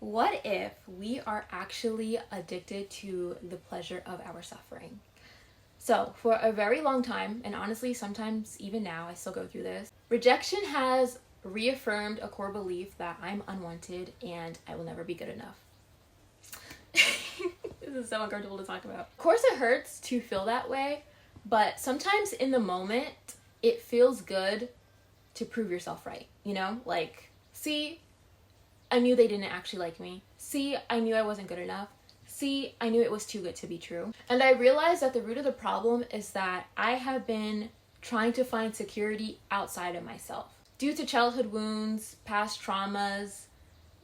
What if we are actually addicted to the pleasure of our suffering? So, for a very long time, and honestly, sometimes even now, I still go through this, rejection has reaffirmed a core belief that I'm unwanted and I will never be good enough. This is so uncomfortable to talk about. Of course, it hurts to feel that way, but sometimes in the moment, it feels good to prove yourself right, you know? Like, see, I knew they didn't actually like me. See, I knew I wasn't good enough. See, I knew it was too good to be true. And I realized that the root of the problem is that I have been trying to find security outside of myself. Due to childhood wounds, past traumas,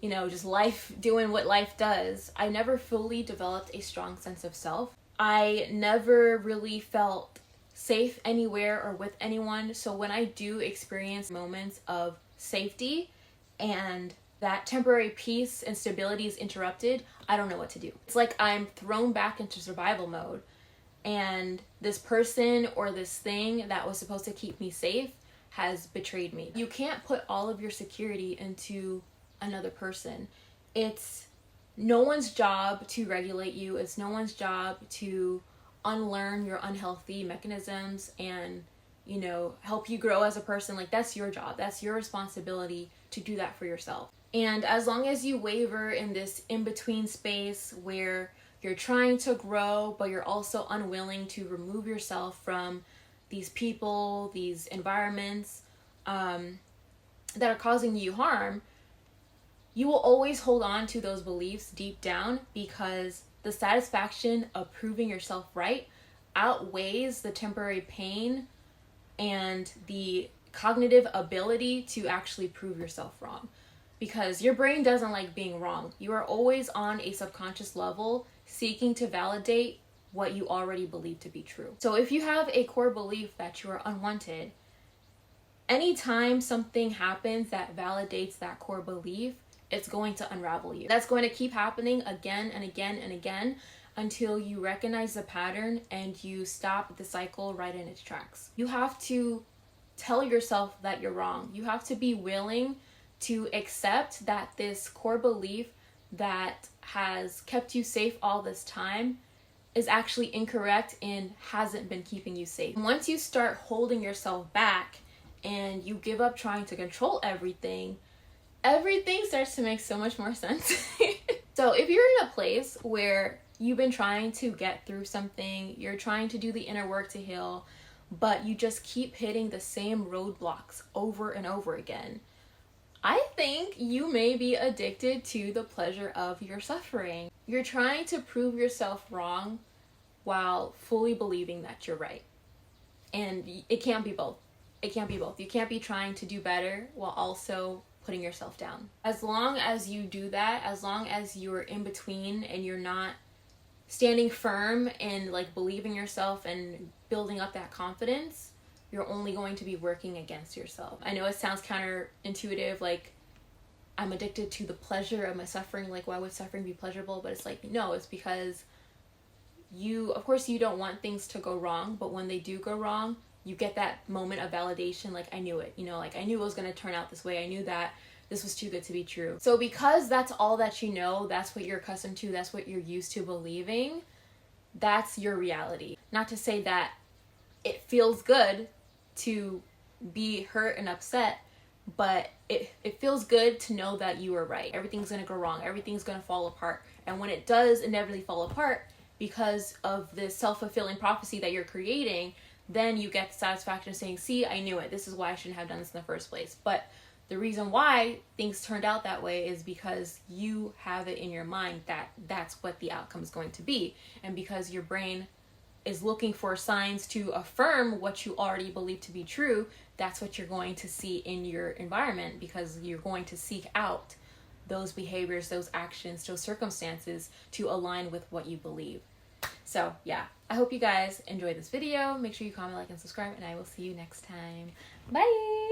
just life doing what life does, I never fully developed a strong sense of self. I never really felt safe anywhere or with anyone. So when I do experience moments of safety and that temporary peace and stability is interrupted, I don't know what to do. It's like I'm thrown back into survival mode, and this person or this thing that was supposed to keep me safe has betrayed me. You can't put all of your security into another person. It's no one's job to regulate you. It's no one's job to unlearn your unhealthy mechanisms and help you grow as a person. Like, that's your job. That's your responsibility to do that for yourself. And as long as you waver in this in-between space where you're trying to grow, but you're also unwilling to remove yourself from these people, these environments that are causing you harm, you will always hold on to those beliefs deep down, because the satisfaction of proving yourself right outweighs the temporary pain and the cognitive ability to actually prove yourself wrong. Because your brain doesn't like being wrong. You are always on a subconscious level seeking to validate what you already believe to be true. So if you have a core belief that you are unwanted, anytime something happens that validates that core belief, it's going to unravel you. That's going to keep happening again and again and again until you recognize the pattern and you stop the cycle right in its tracks. You have to tell yourself that you're wrong. You have to be willing to accept that this core belief that has kept you safe all this time is actually incorrect and hasn't been keeping you safe. Once you start holding yourself back and you give up trying to control everything starts to make so much more sense. So if you're in a place where you've been trying to get through something, you're trying to do the inner work to heal, but you just keep hitting the same roadblocks over and over again, I think you may be addicted to the pleasure of your suffering. You're trying to prove yourself wrong while fully believing that you're right. And it can't be both. It can't be both. You can't be trying to do better while also putting yourself down. As long as you do that, as long as you're in between and you're not standing firm and believing yourself and building up that confidence, you're only going to be working against yourself. I know it sounds counterintuitive, like I'm addicted to the pleasure of my suffering. Like, why would suffering be pleasurable? But it's like, no, it's because of course you don't want things to go wrong, but when they do go wrong, you get that moment of validation. Like, I knew it, I knew it was going to turn out this way. I knew that this was too good to be true. So because that's all that you know, that's what you're accustomed to, that's what you're used to believing, that's your reality. Not to say that it feels good to be hurt and upset, but it feels good to know that you were right. Everything's going to go wrong. Everything's going to fall apart. And when it does inevitably fall apart because of this self-fulfilling prophecy that you're creating, then you get the satisfaction of saying, see, I knew it. This is why I shouldn't have done this in the first place. But the reason why things turned out that way is because you have it in your mind that that's what the outcome is going to be. And because your brain is looking for signs to affirm what you already believe to be true, that's what you're going to see in your environment, because you're going to seek out those behaviors, those actions, those circumstances to align with what you believe. So yeah, I hope you guys enjoyed this video. Make sure you comment, like, and subscribe, and I will see you next time. Bye!